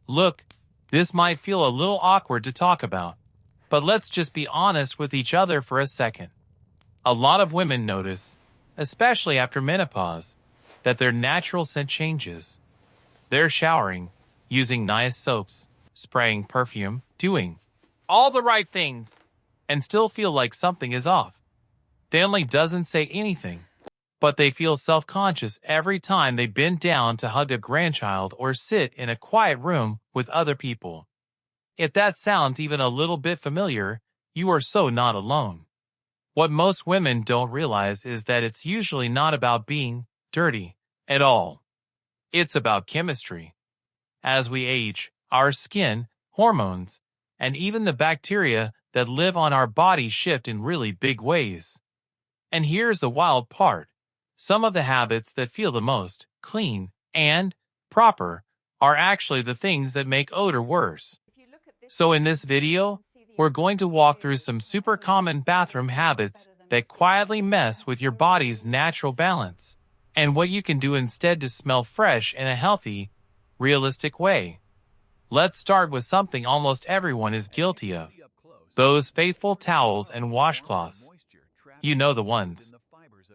Look, this might feel a little awkward to talk about, but let's just be honest with each other for a second. A lot of women notice, especially after menopause, that their natural scent changes. They're showering, using nice soaps, spraying perfume, doing all the right things, and still feel like something is off. Family doesn't say anything, but they feel self-conscious every time they bend down to hug a grandchild or sit in a quiet room with other people. If that sounds even a little bit familiar, you are so not alone. What most women don't realize is that it's usually not about being dirty at all. It's about chemistry. As we age, our skin, hormones, and even the bacteria that live on our bodies shift in really big ways. And here's the wild part. Some of the habits that feel the most clean and proper are actually the things that make odor worse. So in this video, we're going to walk through some super common bathroom habits that quietly mess with your body's natural balance, and what you can do instead to smell fresh in a healthy, realistic way. Let's start with something almost everyone is guilty of. Those faithful towels and washcloths. You know the ones.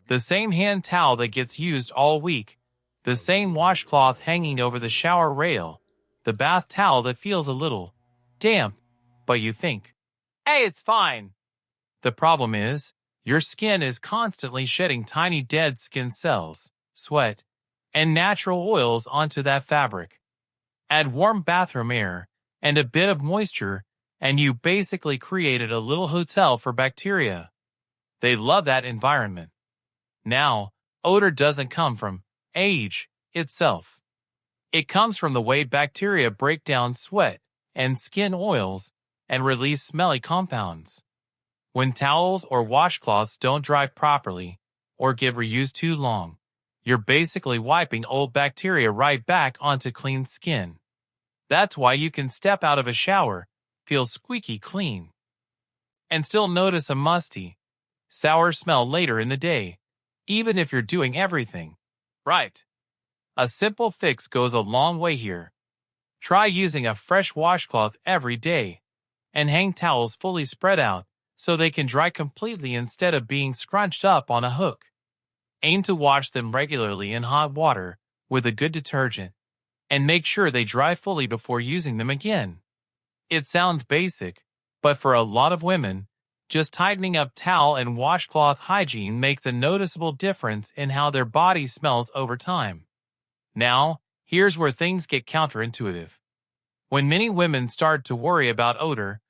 The same hand towel that gets used all week, the same washcloth hanging over the shower rail, the bath towel that feels a little damp, but you think, hey, it's fine. The problem is, your skin is constantly shedding tiny dead skin cells, sweat, and natural oils onto that fabric. Add warm bathroom air and a bit of moisture, and you basically created a little hotel for bacteria. They love that environment. Now, odor doesn't come from age itself. It comes from the way bacteria break down sweat and skin oils and release smelly compounds. When towels or washcloths don't dry properly or get reused too long, you're basically wiping old bacteria right back onto clean skin. That's why you can step out of a shower, feel squeaky clean, and still notice a musty, sour smell later in the day, even if you're doing everything right. A simple fix goes a long way here. Try using a fresh washcloth every day, and hang towels fully spread out so they can dry completely instead of being scrunched up on a hook. Aim to wash them regularly in hot water with a good detergent, and make sure they dry fully before using them again. It sounds basic, but for a lot of women, just tightening up towel and washcloth hygiene makes a noticeable difference in how their body smells over time. Now, here's where things get counterintuitive. When many women start to worry about odor,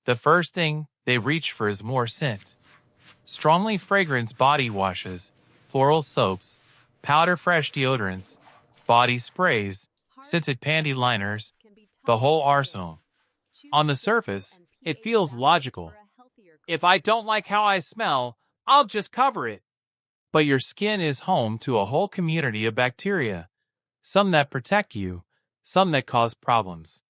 the first thing they reach for is more scent. Strongly fragranced body washes, floral soaps, powder fresh deodorants, body sprays, scented panty liners, the whole arsenal. On the surface, it feels logical. If I don't like how I smell, I'll just cover it. But your skin is home to a whole community of bacteria, some that protect you, some that cause problems.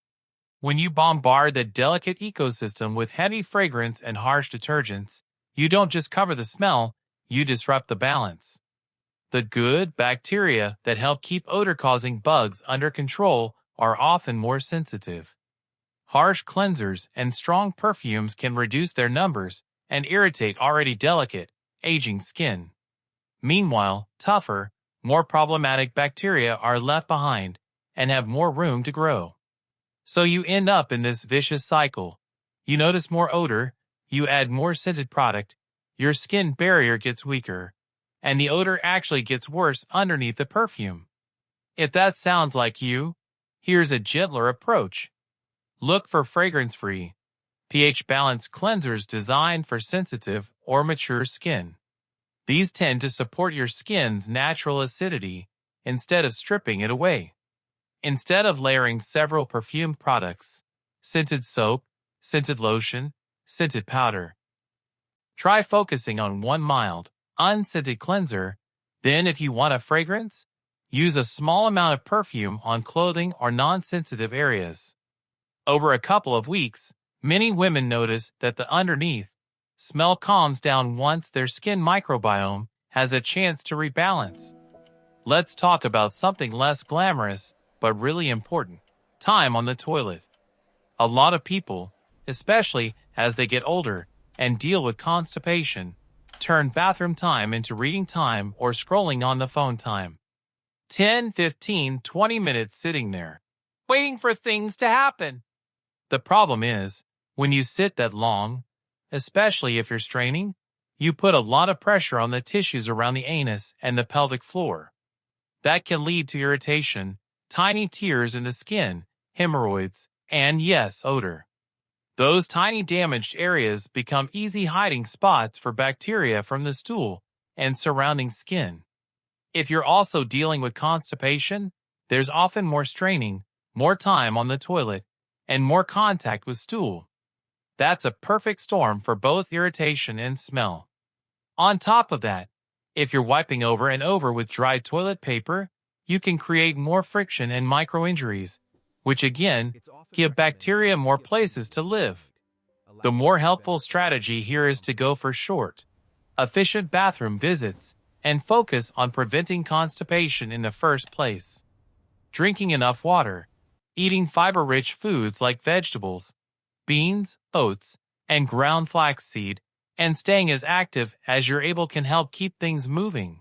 When you bombard the delicate ecosystem with heavy fragrance and harsh detergents, you don't just cover the smell, you disrupt the balance. The good bacteria that help keep odor-causing bugs under control are often more sensitive. Harsh cleansers and strong perfumes can reduce their numbers and irritate already delicate, aging skin. Meanwhile, tougher, more problematic bacteria are left behind and have more room to grow. So you end up in this vicious cycle. You notice more odor, you add more scented product, your skin barrier gets weaker, and the odor actually gets worse underneath the perfume. If that sounds like you, here's a gentler approach. Look for fragrance-free, pH-balanced cleansers designed for sensitive or mature skin. These tend to support your skin's natural acidity instead of stripping it away. Instead of layering several perfumed products, scented soap, scented lotion, scented powder, try focusing on one mild, unscented cleanser. Then if you want a fragrance, use a small amount of perfume on clothing or non-sensitive areas. Over a couple of weeks, many women notice that the underneath smell calms down once their skin microbiome has a chance to rebalance. Let's talk about something less glamorous, but really important. Time on the toilet. A lot of people, especially as they get older and deal with constipation, turn bathroom time into reading time or scrolling on the phone time. 10, 15, 20 minutes sitting there, waiting for things to happen. The problem is, when you sit that long, especially if you're straining, you put a lot of pressure on the tissues around the anus and the pelvic floor. That can lead to irritation, tiny tears in the skin, hemorrhoids, and yes, odor. Those tiny damaged areas become easy hiding spots for bacteria from the stool and surrounding skin. If you're also dealing with constipation, there's often more straining, more time on the toilet, and more contact with stool. That's a perfect storm for both irritation and smell. On top of that, if you're wiping over and over with dry toilet paper, you can create more friction and micro-injuries, which again, give bacteria more places to live. The more helpful strategy here is to go for short, efficient bathroom visits and focus on preventing constipation in the first place. Drinking enough water, eating fiber-rich foods like vegetables, beans, oats, and ground flaxseed, and staying as active as you're able can help keep things moving.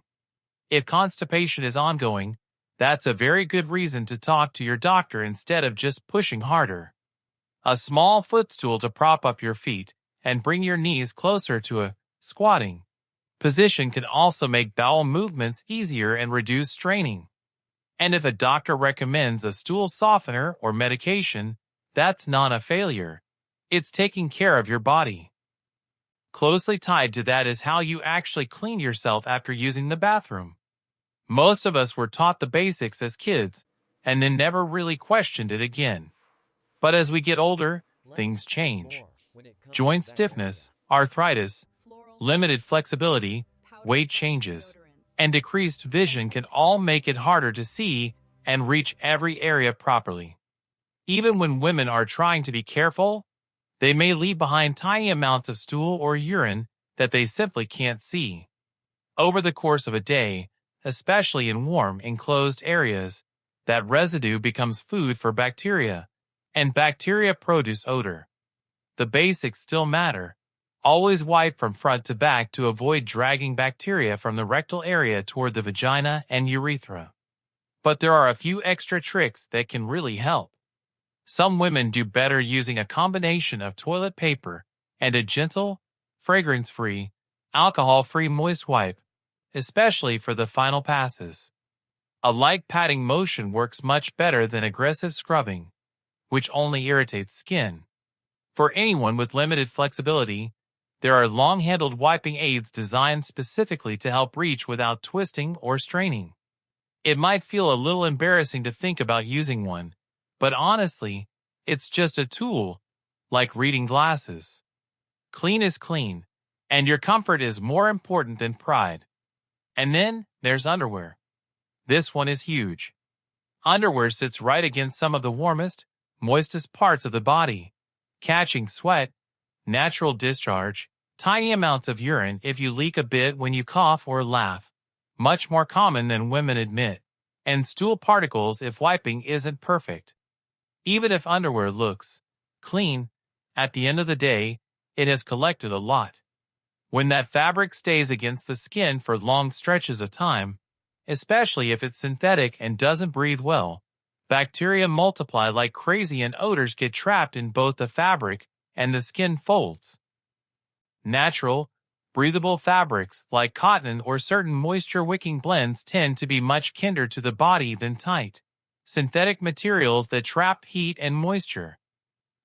If constipation is ongoing, that's a very good reason to talk to your doctor instead of just pushing harder. A small footstool to prop up your feet and bring your knees closer to a squatting position can also make bowel movements easier and reduce straining. And if a doctor recommends a stool softener or medication, that's not a failure. It's taking care of your body. Closely tied to that is how you actually clean yourself after using the bathroom. Most of us were taught the basics as kids and then never really questioned it again. But as we get older, things change. Joint stiffness, arthritis, limited flexibility, weight changes, and decreased vision can all make it harder to see and reach every area properly. Even when women are trying to be careful, they may leave behind tiny amounts of stool or urine that they simply can't see. Over the course of a day, especially in warm, enclosed areas, that residue becomes food for bacteria, and bacteria produce odor. The basics still matter. Always wipe from front to back to avoid dragging bacteria from the rectal area toward the vagina and urethra. But there are a few extra tricks that can really help. Some women do better using a combination of toilet paper and a gentle, fragrance-free, alcohol-free moist wipe, especially for the final passes. A light patting motion works much better than aggressive scrubbing, which only irritates skin. For anyone with limited flexibility, there are long-handled wiping aids designed specifically to help reach without twisting or straining. It might feel a little embarrassing to think about using one, but honestly, it's just a tool, like reading glasses. Clean is clean, and your comfort is more important than pride. And then there's underwear. This one is huge. Underwear sits right against some of the warmest, moistest parts of the body, catching sweat, natural discharge, tiny amounts of urine if you leak a bit when you cough or laugh, much more common than women admit, and stool particles if wiping isn't perfect. Even if underwear looks clean, at the end of the day, it has collected a lot. When that fabric stays against the skin for long stretches of time, especially if it's synthetic and doesn't breathe well, bacteria multiply like crazy and odors get trapped in both the fabric and the skin folds. Natural, breathable fabrics like cotton or certain moisture-wicking blends tend to be much kinder to the body than tight, synthetic materials that trap heat and moisture.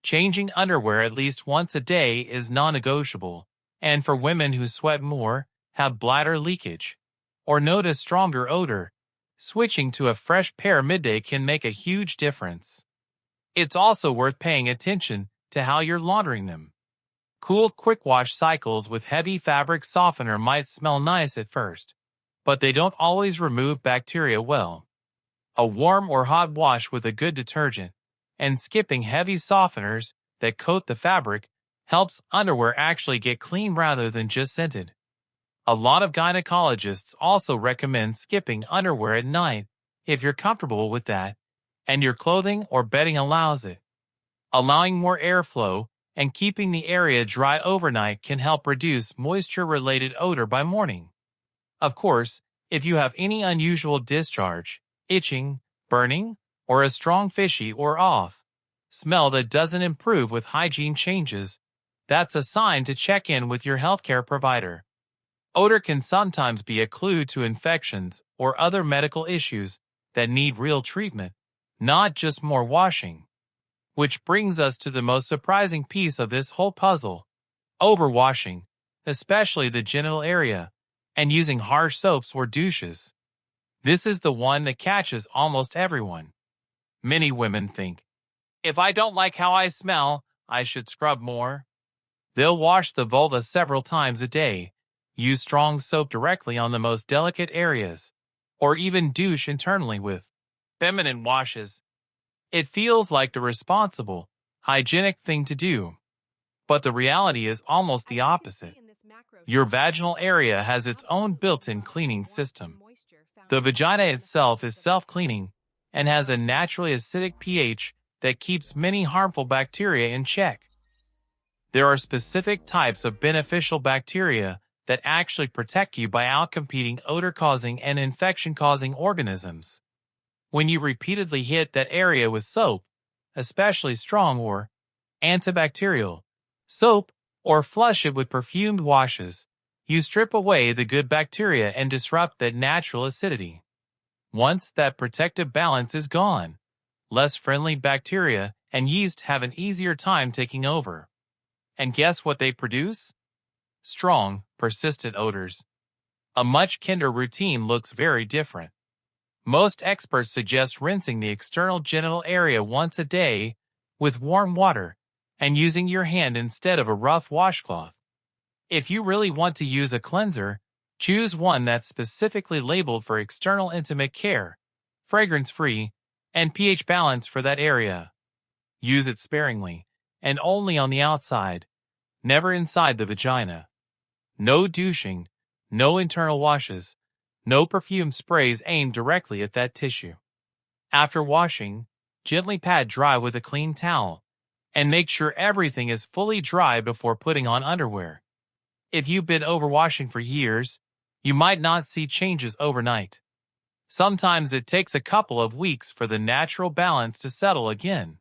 Changing underwear at least once a day is non-negotiable, and for women who sweat more, have bladder leakage, or notice stronger odor, switching to a fresh pair midday can make a huge difference. It's also worth paying attention to how you're laundering them. Cool quick wash cycles with heavy fabric softener might smell nice at first, but they don't always remove bacteria well. A warm or hot wash with a good detergent, and skipping heavy softeners that coat the fabric helps underwear actually get clean rather than just scented. A lot of gynecologists also recommend skipping underwear at night if you're comfortable with that, and your clothing or bedding allows it. Allowing more airflow and keeping the area dry overnight can help reduce moisture-related odor by morning. Of course, if you have any unusual discharge, itching, burning, or a strong fishy or off smell that doesn't improve with hygiene changes, that's a sign to check in with your healthcare provider. Odor can sometimes be a clue to infections or other medical issues that need real treatment, not just more washing. Which brings us to the most surprising piece of this whole puzzle: overwashing, especially the genital area, and using harsh soaps or douches. This is the one that catches almost everyone. Many women think, if I don't like how I smell, I should scrub more. They'll wash the vulva several times a day, use strong soap directly on the most delicate areas, or even douche internally with feminine washes. It feels like the responsible, hygienic thing to do. But the reality is almost the opposite. Your vaginal area has its own built-in cleaning system. The vagina itself is self-cleaning and has a naturally acidic pH that keeps many harmful bacteria in check. There are specific types of beneficial bacteria that actually protect you by outcompeting odor-causing and infection-causing organisms. When you repeatedly hit that area with soap, especially strong or antibacterial soap, or flush it with perfumed washes, you strip away the good bacteria and disrupt that natural acidity. Once that protective balance is gone, less friendly bacteria and yeast have an easier time taking over. And guess what they produce? Strong, persistent odors. A much kinder routine looks very different. Most experts suggest rinsing the external genital area once a day with warm water and using your hand instead of a rough washcloth. If you really want to use a cleanser, choose one that's specifically labeled for external intimate care, fragrance-free, and pH balance for that area. Use it sparingly and only on the outside, never inside the vagina. No douching, no internal washes, no perfume sprays aimed directly at that tissue. After washing, gently pat dry with a clean towel, and make sure everything is fully dry before putting on underwear. If you've been overwashing for years, you might not see changes overnight. Sometimes it takes a couple of weeks for the natural balance to settle again.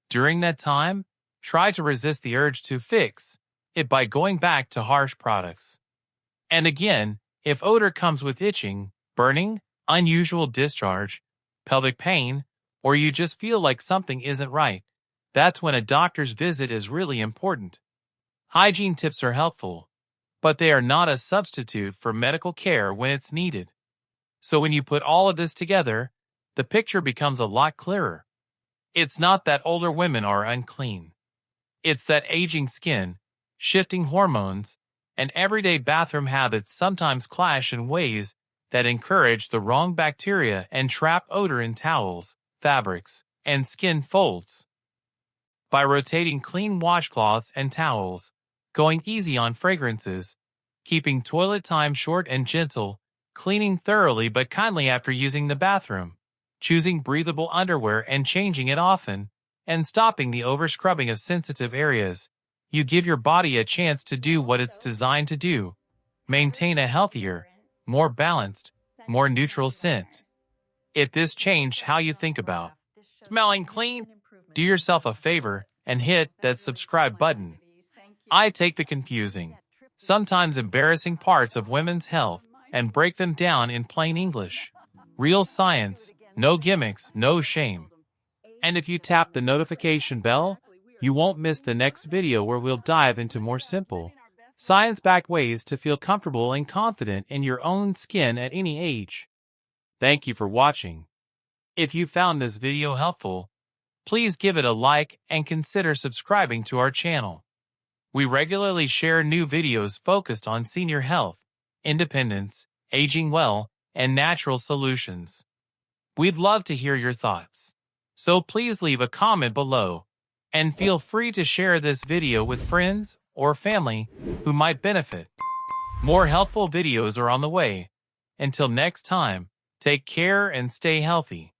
During that time, try to resist the urge to fix it by going back to harsh products. And again, if odor comes with itching, burning, unusual discharge, pelvic pain, or you just feel like something isn't right, that's when a doctor's visit is really important. Hygiene tips are helpful, but they are not a substitute for medical care when it's needed. So when you put all of this together, the picture becomes a lot clearer. It's not that older women are unclean. It's that aging skin, shifting hormones, and everyday bathroom habits sometimes clash in ways that encourage the wrong bacteria and trap odor in towels, fabrics, and skin folds. By rotating clean washcloths and towels, going easy on fragrances, keeping toilet time short and gentle, cleaning thoroughly but kindly after using the bathroom, choosing breathable underwear and changing it often, and stopping the over-scrubbing of sensitive areas, you give your body a chance to do what it's designed to do: maintain a healthier, more balanced, more neutral scent. If this changed how you think about smelling clean, do yourself a favor and hit that subscribe button. I take the confusing, sometimes embarrassing parts of women's health and break them down in plain English. Real science, no gimmicks, no shame. And if you tap the notification bell, you won't miss the next video where we'll dive into more simple, science-backed ways to feel comfortable and confident in your own skin at any age. Thank you for watching. If you found this video helpful, please give it a like and consider subscribing to our channel. We regularly share new videos focused on senior health, independence, aging well, and natural solutions. We'd love to hear your thoughts, so please leave a comment below, and feel free to share this video with friends or family who might benefit. More helpful videos are on the way. Until next time, take care and stay healthy.